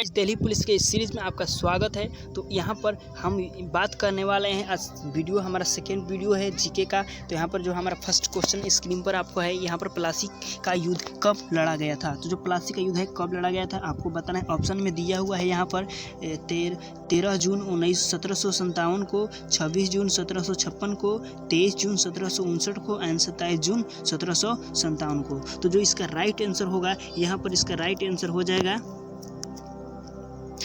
Guys, Delhi police के इस series में आपका स्वागत है। तो यहाँ पर हम बात करने वाले हैं, आज वीडियो हमारा सेकेंड वीडियो है जीके का। तो यहाँ पर जो हमारा फर्स्ट क्वेश्चन स्क्रीन पर आपको है, यहाँ पर प्लासी का युद्ध कब लड़ा गया था। तो जो प्लासी का युद्ध है कब लड़ा गया था आपको बताना है। ऑप्शन में दिया हुआ है यहाँ पर 13 जून 1757 को, 26 जून 1756 को, 23 जून 1759 को एंड 27 जून 1757 को। तो जो इसका राइट आंसर होगा, यहाँ पर इसका राइट आंसर हो जाएगा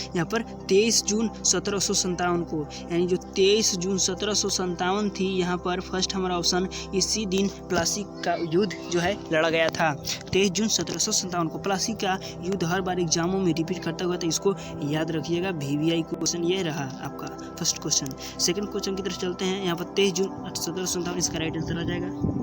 यहाँ पर 23 जून 1757 को, यानी जो 23 जून 1757 थी, यहाँ पर फर्स्ट हमारा ऑप्शन इसी दिन प्लासी का युद्ध जो है लड़ा गया था। 23 जून 1757 को प्लासी का युद्ध हर बार एग्जामों में रिपीट करता हुआ, तो इसको याद रखिएगा। VVI क्वेश्चन ये रहा आपका फर्स्ट क्वेश्चन। सेकंड क्वेश्चन की तरफ चलते हैं। यहाँ पर 23 जून 1757 इसका राइट आंसर आ जाएगा।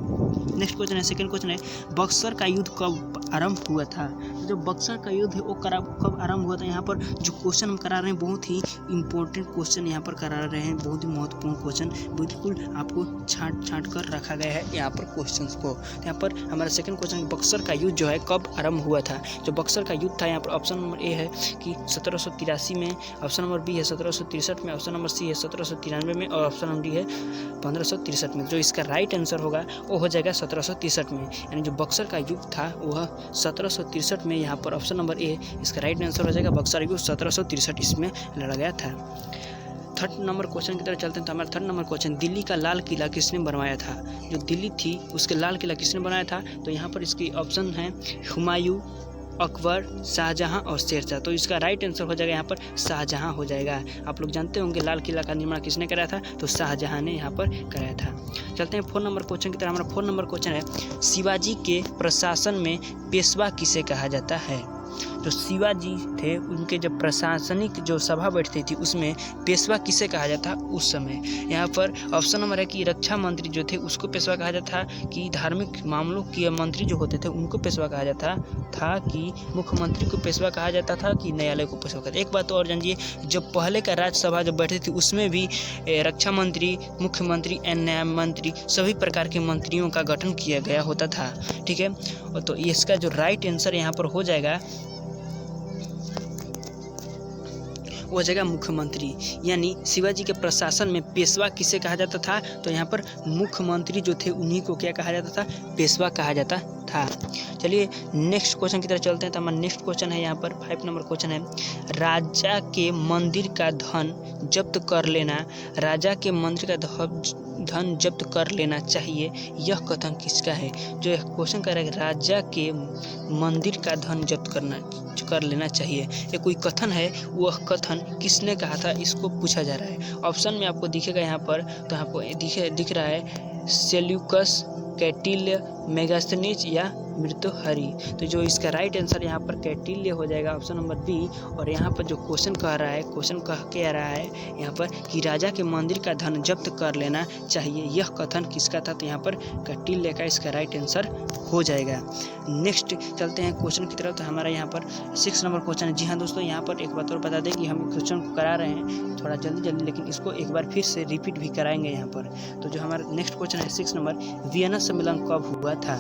नेक्स्ट क्वेश्चन है, सेकंड क्वेश्चन है, बक्सर का युद्ध कब आरंभ हुआ था। जो बक्सर का युद्ध है वो कब आरंभ हुआ था। यहाँ पर जो क्वेश्चन हम करा रहे हैं बहुत ही इंपॉर्टेंट क्वेश्चन यहाँ पर करा रहे हैं, बहुत ही महत्वपूर्ण क्वेश्चन, बिल्कुल आपको छांट कर रखा गया है यहाँ पर क्वेश्चंस को। यहाँ पर हमारा सेकंड क्वेश्चन, बक्सर का युद्ध जो है कब आरंभ हुआ था। जो बक्सर का युद्ध था, यहाँ पर ऑप्शन नंबर ए है कि 1783 में, ऑप्शन नंबर बी है 1763 में, ऑप्शन नंबर सी है 1793 में और ऑप्शन नंबर डी है 1563 में। जो इसका राइट आंसर होगा वो हो जाएगा 1763 में, यानी जो बक्सर का युद्ध था वह 1763 में। यहाँ पर ऑप्शन नंबर ए इसका राइट आंसर हो जाएगा। बक्सर युद्ध 1763 इसमें लड़ा गया था। थर्ड नंबर क्वेश्चन की तरफ चलते हैं। तो हमारा थर्ड नंबर क्वेश्चन, दिल्ली का लाल किला किसने बनवाया था। जो दिल्ली थी उसके लाल किला किसने बनाया था। तो यहाँ पर इसकी ऑप्शन है हुमायूं, अकबर, शाहजहां और शेरशाह। तो इसका राइट आंसर हो जाएगा यहाँ पर शाहजहां हो जाएगा। आप लोग जानते होंगे लाल किला का निर्माण किसने कराया था, तो शाहजहां ने यहाँ पर कराया था। चलते हैं 4 नंबर क्वेश्चन की तरफ। हमारा 4 नंबर क्वेश्चन है, शिवाजी के प्रशासन में पेशवा किसे कहा जाता है। जो शिवाजी थे उनके जब प्रशासनिक जो सभा बैठती थी उसमें पेशवा किसे कहा जाता उस समय। यहाँ पर ऑप्शन नंबर है कि रक्षा मंत्री जो थे उसको पेशवा कहा जाता, कि धार्मिक मामलों के मंत्री जो होते थे उनको पेशवा कहा जाता था, कि मुख्यमंत्री को पेशवा कहा जाता था, कि न्यायालय को पेशवा कहा। एक बात तो और जानिए, जब पहले का राज्यसभा जब बैठती थी उसमें भी रक्षा मंत्री, मुख्यमंत्री एंड न्याय मंत्री सभी प्रकार के मंत्रियों का गठन किया गया होता था। ठीक है, तो इसका जो राइट आंसर यहाँ पर हो जाएगा वो जगह मुख्यमंत्री, यानी शिवाजी के प्रशासन में पेशवा किसे कहा जाता था। तो यहाँ पर मुख्यमंत्री जो थे उन्हीं को क्या कहा जाता था, पेशवा कहा जाता था। चलिए नेक्स्ट क्वेश्चन की तरफ चलते हैं। तो हमारा नेक्स्ट क्वेश्चन है यहाँ पर 5 नंबर क्वेश्चन है, राजा के मंदिर का धन जब्त कर लेना, राजा के मंदिर का धन जब्त कर लेना चाहिए, यह कथन किसका है। जो क्वेश्चन कर रहा है, राजा के मंदिर का धन जब्त कर लेना चाहिए, ये कोई कथन है, वह कथन किसने कहा था, इसको पूछा जा रहा है। ऑप्शन में आपको दिखेगा यहाँ पर, तो आपको दिख रहा है सेल्यूकस, कैटिल्य, मेगास्थनीज या मृत्युहरि। तो जो इसका राइट आंसर यहाँ पर कैटिल्य हो जाएगा, ऑप्शन नंबर बी। और यहाँ पर जो क्वेश्चन कह रहा है, क्वेश्चन कह के आ रहा है यहाँ पर कि राजा के मंदिर का धन जब्त कर लेना चाहिए, यह कथन किसका था। तो यहाँ पर कैटिल्य का इसका राइट आंसर हो जाएगा। नेक्स्ट चलते हैं क्वेश्चन की तरफ। तो हमारा यहाँ पर 6 नंबर क्वेश्चन है। जी हाँ दोस्तों, यहाँ पर एक बात और बता दें कि हम क्वेश्चन को करा रहे हैं थोड़ा जल्दी, लेकिन इसको एक बार फिर से रिपीट भी कराएंगे यहाँ पर। तो जो हमारा नेक्स्ट क्वेश्चन है 6 नंबर, वियना सम्मेलन कब हुआ था।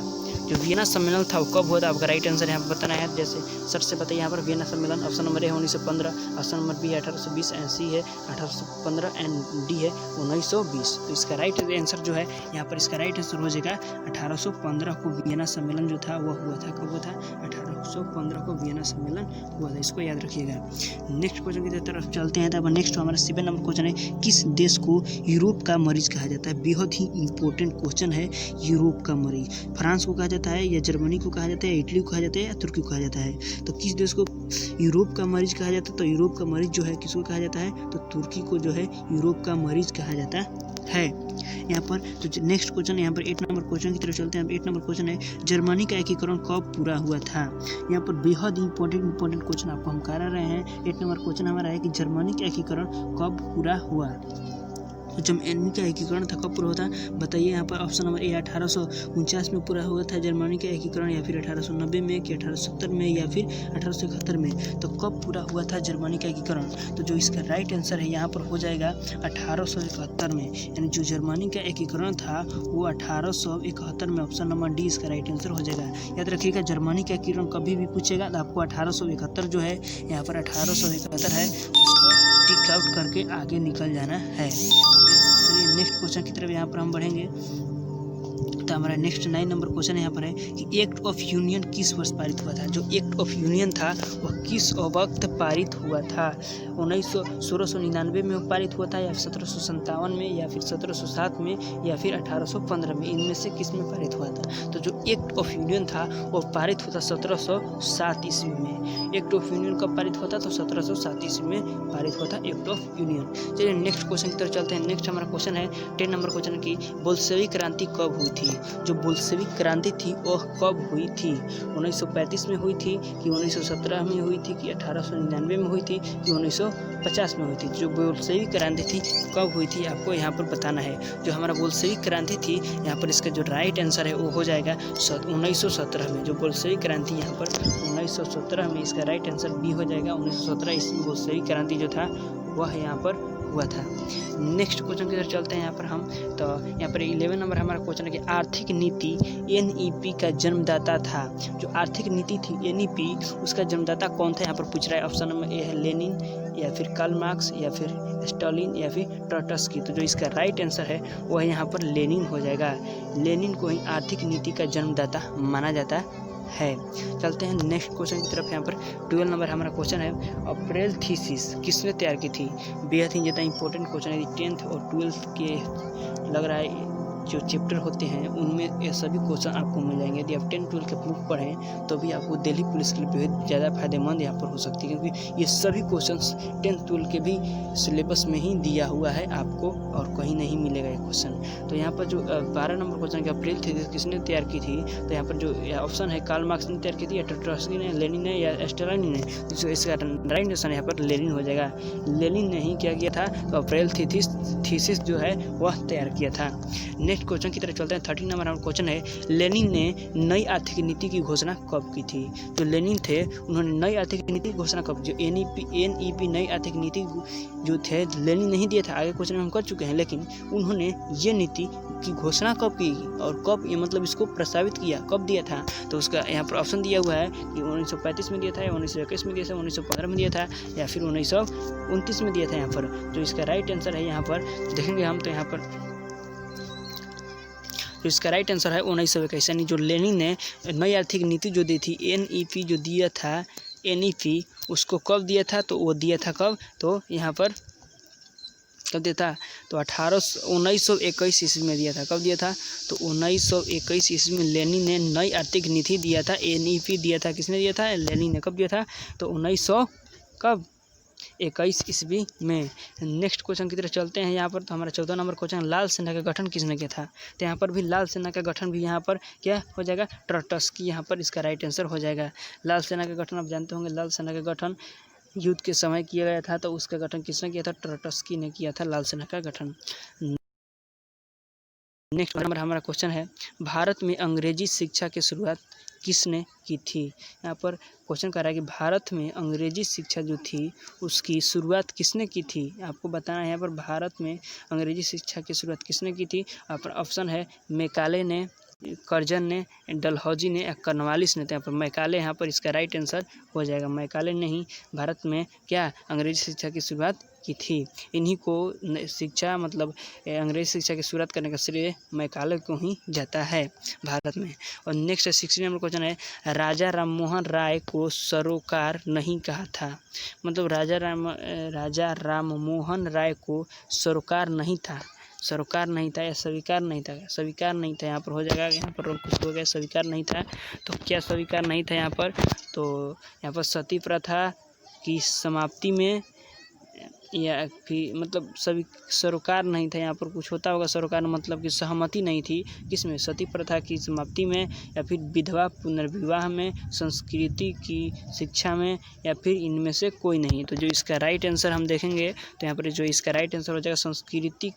जो वियना सम्मेलन था वो कब हुआ था, आपका राइट आंसर यहाँ पर बताना है। जैसे सर से बताइए यहाँ पर वियना सम्मेलन, option number A 1915, option number B 1820 and C है 1815 एंड डी है 1920। तो इसका राइट आंसर जो है यहाँ पर, इसका राइट आंसर हो जाएगा 1815 को वियना सम्मेलन जो था वह हुआ था। कब हुआ था, 1815 को वियना सम्मेलन हुआ था, इसको याद रखिएगा। नेक्स्ट क्वेश्चन की तरफ चलते हैं। तो अब नेक्स्ट हमारा 7 नंबर क्वेश्चन है, किस देश को यूरोप का मरीज कहा जाता है। बेहद ही इंपॉर्टेंट क्वेश्चन है। यूरोप का मरीज फ्रांस को कहा जाता है, या जर्मनी को कहा जाता है, इटली को कहा जाता है, या तुर्की को कहा जाता है। तो किस देश को यूरोप का मरीज कहा जाता है। तो यूरोप का मरीज जो है किसको कहा जाता है, तो तुर्की को जो है यूरोप का मरीज कहा जाता है यहाँ पर। तो नेक्स्ट क्वेश्चन यहाँ पर 8 नंबर क्वेश्चन की तरफ चलते हैं। 8 नंबर क्वेश्चन है, जर्मनी का एकीकरण कब पूरा हुआ था। यहाँ पर बेहद इंपॉर्टेंट क्वेश्चन आपको हम करा रहे हैं। 8 नंबर क्वेश्चन हमारा है कि जर्मनी का एकीकरण कब पूरा हुआ। जर्मनी का एकीकरण था कब पूरा होता है बताइए। यहाँ पर ऑप्शन नंबर ए 1849 में पूरा हुआ था जर्मनी का एकीकरण, या फिर 1890 में, कि 1870 में, या फिर 1871 में। तो कब पूरा हुआ था जर्मनी का एकीकरण? तो जो इसका राइट आंसर है यहाँ पर हो जाएगा 1871 में। यानी जो जर्मनी का एकीकरण था वो 1871 में। ऑप्शन नंबर डी इसका राइट आंसर हो जाएगा। याद रखिएगा जर्मनी का एकीकरण कभी भी पूछेगा तो आपको 1871 जो है यहाँ पर 1871 है उसको टिक आउट करके आगे निकल जाना है। चलिए नेक्स्ट क्वेश्चन की तरफ यहाँ पर हम बढ़ेंगे। तो हमारा नेक्स्ट 9 नंबर क्वेश्चन यहाँ पर है कि एक्ट ऑफ यूनियन किस वर्ष पारित हुआ था? जो एक्ट ऑफ यूनियन था वह किस वक्त पारित हुआ था? 1699 में पारित हुआ था, या फिर 1757 में, या फिर 1707 में, या फिर 1815 में? इनमें से किस में पारित हुआ था? तो जो एक्ट ऑफ यूनियन था वह पारित हुआ था 1707 ईस्वी में। एक्ट ऑफ यूनियन कब पारित हुआ था? तो 1707 ईस्वी में पारित हुआ था एक्ट ऑफ यूनियन। चलिए नेक्स्ट क्वेश्चन की तरफ चलते हैं। नेक्स्ट हमारा क्वेश्चन है 10 नंबर क्वेश्चन की बोल्शेविक क्रांति कब हुई थी? जो बोल्शेविक क्रांति थी वह कब हुई थी? 1935 में हुई थी, कि 1917 में हुई थी, कि 1899 में हुई थी, कि 1950 में हुई थी? जो बोल्शेविक क्रांति थी कब हुई थी आपको यहाँ पर बताना है। जो हमारा बोल्शेविक क्रांति थी यहाँ पर इसका जो राइट आंसर है वो हो जाएगा 1917 में। जो बोल्शेविक क्रांति यहाँ पर 1917 में, इसका राइट आंसर बी हो जाएगा। 1917 ईस्वी बोल्शेविक क्रांति जो था वह यहाँ पर हुआ था। नेक्स्ट क्वेश्चन की तरफ चलते हैं यहाँ पर हम। तो यहाँ पर 11 नंबर हमारा क्वेश्चन है कि आर्थिक नीति एनईपी का जन्मदाता था। जो आर्थिक नीति थी एनईपी उसका जन्मदाता कौन था यहाँ पर पूछ रहा है। ऑप्शन नंबर ए है लेनिन, या फिर कार्ल मार्क्स, या फिर स्टालिन, या फिर ट्रॉट्स्की? तो जो इसका राइट आंसर है वह यहाँ पर लेनिन हो जाएगा। लेनिन को ही आर्थिक नीति का जन्मदाता माना जाता है। चलते हैं नेक्स्ट क्वेश्चन की तरफ। यहाँ पर 12 नंबर हमारा क्वेश्चन है अप्रैल थीसिस किसने तैयार की थी? बेहद ही ज़्यादा इंपॉर्टेंट क्वेश्चन है। 10th और 12th के लग रहा है जो चैप्टर होते हैं उनमें ये सभी क्वेश्चन आपको मिल जाएंगे। यदि आप 10-12 के बुक पढ़ें तो भी आपको दिल्ली पुलिस के लिए बहुत ज़्यादा फायदेमंद यहाँ पर हो सकती है, क्योंकि ये सभी क्वेश्चंस 10-12 के भी सिलेबस में ही दिया हुआ है आपको, और कहीं नहीं मिलेगा ये क्वेश्चन। तो यहाँ पर जो 12 नंबर क्वेश्चन की अप्रैल थी किसने तैयार की थी? तो यहाँ पर जो ऑप्शन है कार्ल मार्क्स ने तैयार की थी, या ट्रॉट्स्की ने, लेनिन ने, या स्टालिन ने? जो इसका राइट आंसर यहाँ पर लेनिन हो जाएगा। लेनिन ने ही क्या किया था? तो अप्रैल थीसिस जो है वह तैयार किया था। नेक्स्ट क्वेश्चन की तरफ चलते हैं। 13 नंबर हमारा क्वेश्चन है लेनिन ने नई आर्थिक नीति की घोषणा कब की थी? जो लेनिन थे उन्होंने नई आर्थिक नीति की घोषणा कब? जो एनईपी नई आर्थिक नीति जो थे लेनिन नहीं दिया था, आगे क्वेश्चन में हम कर चुके हैं, लेकिन उन्होंने ये नीति की घोषणा कब की और कब ये मतलब इसको प्रस्तावित किया, कब दिया था? तो उसका यहाँ पर ऑप्शन दिया हुआ है कि 1935 में दिया था, या 1921 में दिया था, 1915 में दिया था, या फिर 1929 में दिया था। यहाँ पर जो इसका राइट आंसर है यहाँ पर देखेंगे हम, तो यहाँ पर तो इसका राइट आंसर है 1921। यानी जो लेनिन ने नई आर्थिक नीति जो दी थी एनईपी जो दिया था, एनईपी उसको कब दिया था? तो वो दिया था कब? तो यहाँ पर कब दिया था? तो 1921 ईस्वी में दिया था। कब दिया था? तो 1921 ईस्वी में लेनिन ने नई आर्थिक नीति दिया था। एनईपी दिया था किसने दिया था? लेनिन ने। कब दिया था? तो 1921 ईस्वी में। नेक्स्ट क्वेश्चन की तरफ चलते हैं यहाँ पर। तो हमारा 14 नंबर क्वेश्चन लाल सेना का गठन किसने किया था? तो यहाँ पर भी लाल सेना का गठन भी यहाँ पर क्या हो जाएगा? ट्रॉट्स्की यहाँ पर इसका राइट आंसर हो जाएगा। लाल सेना का गठन आप जानते होंगे, लाल सेना का गठन युद्ध के समय किया गया था, तो उसका गठन किसने किया था? ट्रॉट्स्की ने किया था लाल सेना का गठन। नेक्स्ट नंबर हमारा क्वेश्चन है भारत में अंग्रेजी शिक्षा की शुरुआत किसने की थी? यहाँ पर क्वेश्चन कर रहा है कि भारत में अंग्रेजी शिक्षा जो थी उसकी शुरुआत किसने की थी? आपको बताना है यहाँ पर भारत में अंग्रेजी शिक्षा की शुरुआत किसने की थी। यहाँ पर ऑप्शन है मैकाले ने, कर्जन ने, डलहौजी ने, या कॉर्नवालिस ने। तो यहाँ पर मैकाले यहाँ पर इसका राइट आंसर हो जाएगा। मैकाले ने ही भारत में क्या अंग्रेजी शिक्षा की शुरुआत की थी। इन्हीं को शिक्षा मतलब अंग्रेजी शिक्षा की शुरुआत करने का श्रेय मैकाले को ही जाता है भारत में। और नेक्स्ट 16 नंबर क्वेश्चन है राजा राममोहन राय को सरोकार नहीं कहा था। मतलब राजा राममोहन राय को सरोकार नहीं था, सरोकार नहीं था या स्वीकार नहीं था? स्वीकार नहीं था यहाँ पर हो जाएगा। यहाँ पर कुछ हो गया, स्वीकार नहीं था। तो क्या स्वीकार नहीं था यहाँ पर? तो यहाँ पर सती प्रथा की समाप्ति में या फिर मतलब सभी सरोकार नहीं था, यहाँ पर कुछ होता होगा सरोकार मतलब कि सहमति नहीं थी किसमें, सती प्रथा की समाप्ति में, या फिर विधवा पुनर्विवाह में, संस्कृति की शिक्षा में, या फिर इनमें से कोई नहीं। तो जो इसका राइट आंसर हम देखेंगे तो यहाँ पर जो इसका राइट आंसर हो जाएगा संस्कृति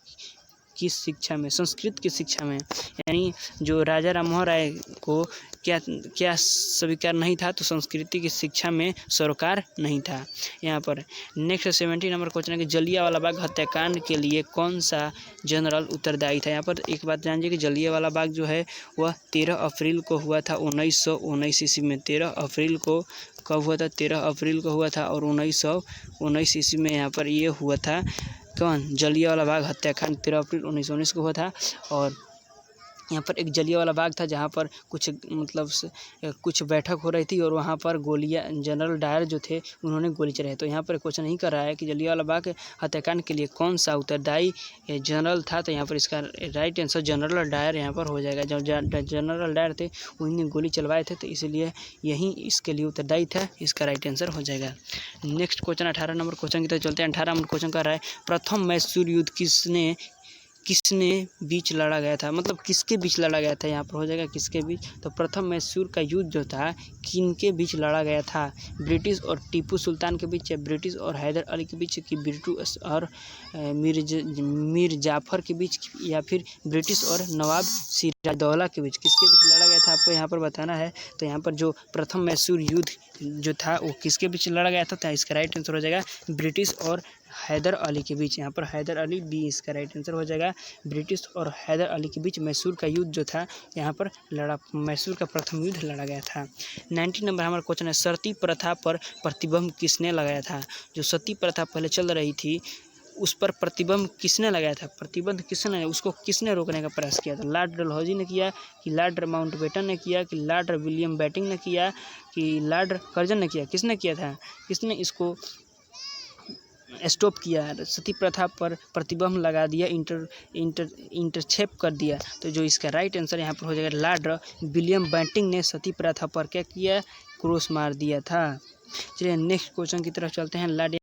की शिक्षा में, संस्कृत की शिक्षा में, यानी जो राजा राममोहन राय को क्या क्या स्वीकार नहीं था, तो संस्कृति की शिक्षा में सरोकार नहीं था। यहाँ पर नेक्स्ट 70 नंबर क्वेश्चन है कि जलियांवाला बाग हत्याकांड के लिए कौन सा जनरल उत्तरदायी था। यहाँ पर एक बात जानिए कि जलियांवाला बाग जो है वह 13 अप्रैल को हुआ था 1919 ईस्वी में। 13 अप्रैल को कब हुआ था, 13 अप्रैल को हुआ था और 1919 ईस्वी में यहाँ पर ये हुआ था कौन, जलियांवाला बाग हत्याकांड 13 अप्रैल 1919 को हुआ था। और यहाँ पर एक जलियांवाला बाग था जहाँ पर कुछ मतलब कुछ बैठक हो रही थी और वहाँ पर गोलियाँ, जनरल डायर जो थे उन्होंने गोली चलाई। तो यहाँ पर क्वेश्चन नहीं कर रहा है कि जलियांवाला बाग हत्याकांड के लिए कौन सा उत्तरदायी जनरल था, तो यहाँ पर इसका राइट आंसर जनरल डायर यहाँ पर हो जाएगा। जो जनरल डायर थे उन्होंने गोली चलवाए थे, तो इसलिए यही इसके लिए उत्तरदायी था, इसका राइट आंसर हो जाएगा। नेक्स्ट क्वेश्चन 18 नंबर क्वेश्चन की तरफ चलते हैं। 18 नंबर क्वेश्चन कर रहा है प्रथम मैसूर युद्ध किसने बीच लड़ा गया था, मतलब किसके बीच लड़ा गया था, यहाँ पर हो जाएगा किसके बीच। तो प्रथम मैसूर का युद्ध जो था किनके बीच लड़ा गया था, ब्रिटिश और टीपू सुल्तान के बीच, या ब्रिटिश और हैदर अली के बीच, कि ब्रिटिश और मीर जाफर के बीच, या फिर ब्रिटिश और नवाब सिराजदौला के बीच, किसके बीच लड़ा गया था आपको यहाँ पर बताना है। तो यहाँ पर जो प्रथम मैसूर युद्ध जो था वो किसके बीच लड़ा गया था, तो इसका राइट आंसर हो जाएगा ब्रिटिश और हैदर अली के बीच। यहाँ पर हैदर अली बी इसका राइट आंसर हो जाएगा। ब्रिटिश और हैदर अली के बीच मैसूर का युद्ध जो था यहाँ पर मैसूर का प्रथम युद्ध लड़ा गया था। 19 नंबर हमारा क्वेश्चन है सती प्रथा पर प्रतिबंध किसने लगाया था। जो सती प्रथा पहले चल रही थी उस पर प्रतिबंध किसने लगाया था, प्रतिबंध किसने, उसको किसने रोकने का प्रयास किया था। लॉर्ड डलहौजी ने किया, कि लॉर्ड माउंटबेटन ने किया, कि लॉर्ड विलियम बेंटिंक ने किया, कि लॉर्ड कर्जन ने किया, किसने किया था, किसने इसको स्टॉप किया, सती प्रथा पर प्रतिबंध लगा दिया, इंटरसेप कर दिया। तो जो इसका राइट आंसर यहाँ पर हो जाएगा लॉर्ड विलियम बेंटिंक ने सती प्रथा पर क्या किया, क्रॉस मार दिया था। चलिए नेक्स्ट क्वेश्चन की तरफ चलते हैं। लॉर्ड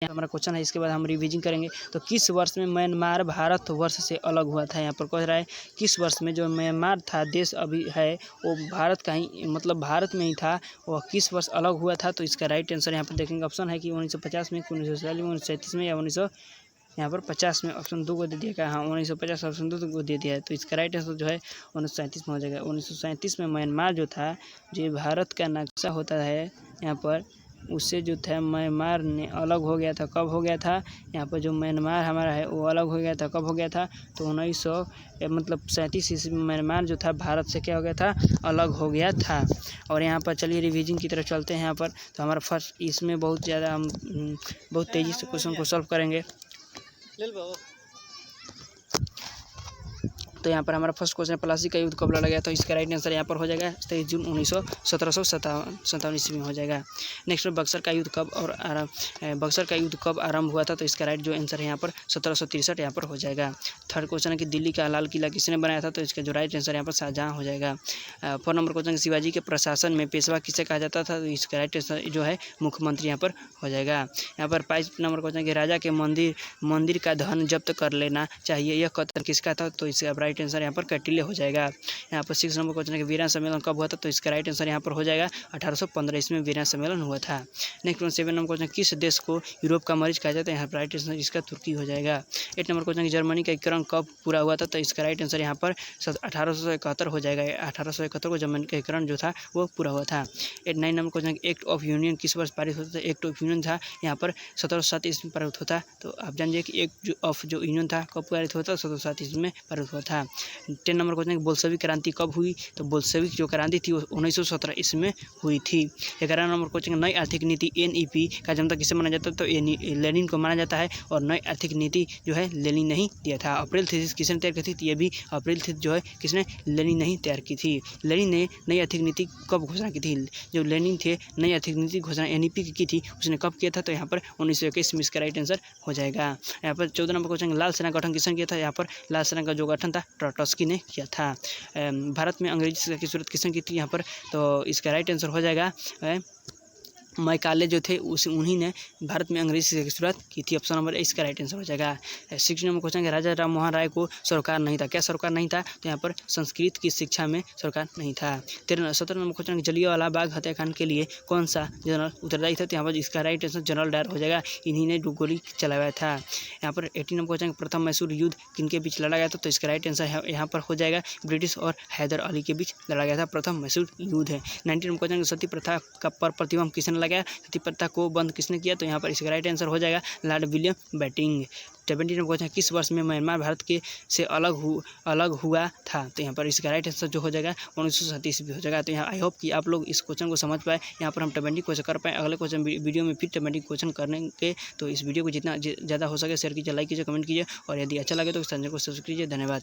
हमारा क्वेश्चन है, इसके बाद हम रिवीजन करेंगे। तो किस वर्ष में म्यांमार भारत वर्ष से अलग हुआ था, यहाँ पर कह रहा है किस वर्ष में जो म्यांमार था देश अभी है वो भारत का ही मतलब भारत में ही था, वह किस वर्ष अलग हुआ था। तो इसका राइट आंसर यहाँ पर देखेंगे ऑप्शन है कि 1950 में, 1940 में, 1937 में, या 1900 यहाँ पर 50 में। ऑप्शन 2 को दे दिया क्या, हाँ 1950 ऑप्शन 2 को दे दिया है। तो इसका राइट आंसर जो है 1937 में हो जाएगा। 1937 में म्यांमार जो था, जो भारत का नक्शा होता है यहाँ पर, उससे जो था म्यांमार ने अलग हो गया था। कब हो गया था, यहाँ पर जो म्यांमार हमारा है वो अलग हो गया था, कब हो गया था, तो 1937 ईस्वी में म्यांमार जो था भारत से क्या हो गया था, अलग हो गया था। और यहाँ पर चलिए रिवीजन की तरफ चलते हैं। यहाँ पर तो हमारा फर्स्ट इसमें बहुत ज़्यादा हम बहुत तेज़ी से क्वेश्चन को सॉल्व करेंगे। तो यहाँ पर हमारा फर्स्ट क्वेश्चन प्लासी का युद्ध कब लड़ा गया, तो इसका राइट आंसर यहाँ पर हो जाएगा 23 जून 1757 ईस्वी में हो जाएगा। नेक्स्ट बक्सर का युद्ध कब आरंभ हुआ था, तो इसका राइट जो आंसर है यहाँ पर 1763 यहाँ पर हो जाएगा। थर्ड क्वेश्चन है कि दिल्ली का लाल किला किसने बनाया था, तो इसका जो राइट आंसर यहाँ पर शाहजहाँ हो जाएगा। 4 नंबर क्वेश्चन शिवाजी के प्रशासन में पेशवा किसे कहा जाता था, तो इसका राइट आंसर जो है मुख्यमंत्री यहाँ पर हो जाएगा। यहाँ पर 5 नंबर क्वेश्चन कि राजा के मंदिर का धन जब्त कर लेना चाहिए, यह कथन किसका था, तो इसका राइट आंसर यहाँ पर कौटिल्य हो जाएगा। यहाँ पर 6 नंबर क्वेश्चन है कि वीरान सम्मेलन कब हुआ था, तो इसका राइट आंसर यहाँ पर हो जाएगा 1815 ईस्वी में वीरान सम्मेलन हुआ था। नेक्स्ट 7 नंबर क्वेश्चन किस देश को यूरोप का मरीज कहा जाता है, यहाँ पर राइट आंसर इसका तुर्की हो जाएगा। 8 नंबर क्वेश्चन जर्मनी का एकीकरण कब पूरा हुआ था, तो इसका राइट आंसर यहाँ पर 1871 हो जाएगा। 1871 को जर्मनी का एकीकरण जो था वो पूरा हुआ था। 9 number question act of union किस वर्ष पारित होता था, एक्ट ऑफ यूनियन था यहाँ पर 1707 ईस्वी में पारित होता। तो आप जानिए कि एक्ट ऑफ जो यूनियन था कब पारित होता, 1707 ईस्वी में पारित हुआ था। 10 नंबर क्वेश्चन बोल्शेविक क्रांति कब हुई, तो बोल्शेविक जो क्रांति थी वो 1917 ईस्वी में हुई थी। 11 नंबर क्वेश्चन नई आर्थिक नीति NEP का जनता किसे माना जाता है, तो लेनिन को माना जाता है। और नई आर्थिक नीति जो है लेनिन नहीं दिया था। अप्रैल थीसिस किसने तैयार की थी, तो ये भी अप्रैल थीसिस जो है किसने, लेनिन नहीं तैयार की थी। लेनिन ने नई आर्थिक नीति कब घोषणा की थी, जो लेनिन थे नई आर्थिक नीति घोषणा NEP की थी उसने कब किया था, तो यहाँ पर 1921 में इसका राइट आंसर हो जाएगा। यहाँ पर 14 नंबर क्वेश्चन लाल सेना गठन किसने किया था, यहाँ पर लाल सेना का जो गठन था ट्रॉट्स्की ने किया था। भारत में अंग्रेजी शिक्षा की शुरुआत किसने की थी यहाँ पर, तो इसका राइट आंसर हो जाएगा मैकाले जो थे उस उन्हीं ने भारत में अंग्रेजी शिक्षा की शुरुआत की थी। ऑप्शन नंबर इसका राइट आंसर हो जाएगा। 6 नंबर क्वेश्चन है, राजा राम मोहन राय को सरोकार नहीं था। क्या सरोकार नहीं था? तो यहाँ पर संस्कृत की शिक्षा में सरोकार नहीं था। 17 नंबर क्वेश्चन, जलियांवाला बाग हत्याकांड के लिए कौन सा जनरल उत्तरदायी था? तो यहाँ पर इसका राइट आंसर जनरल डायर हो जाएगा। इन्हीं ने गोली चलाया था। यहाँ पर 18 नंबर क्वेश्चन, प्रथम मैसूर युद्ध किनके बीच लड़ा गया था? तो इसका राइट आंसर यहाँ पर हो जाएगा ब्रिटिश और हैदर अली के बीच लड़ा गया था। प्रथम मैसूर युद्ध है। 19 नंबर क्वेश्चन, सती प्रथा का पर प्रतिबंध किसने लगाया? सती प्रथा को बंद किसने किया? तो यहाँ पर इसका राइट आंसर हो जाएगा Lord William Bentinck. 17 number question, किस वर्ष में म्यांमार भारत के से अलग हुआ था? तो यहाँ पर इसका राइट आंसर जो हो जाएगा 1937 ईस्वी हो जाएगा। तो यहाँ आई होप कि आप लोग इस क्वेश्चन को समझ पाए। यहाँ पर हम टमेंटिक क्वेश्चन कर पाए। अगले क्वेश्चन वीडियो में फिर टमेंटिक क्वेश्चन करने के, तो इस वीडियो को जितना ज़्यादा हो सके शेयर कीजिए, लाइक कीजिए, कमेंट कीजिए और यदि अच्छा लगे तो चैनल को सब्सक्राइब कीजिए। धन्यवाद।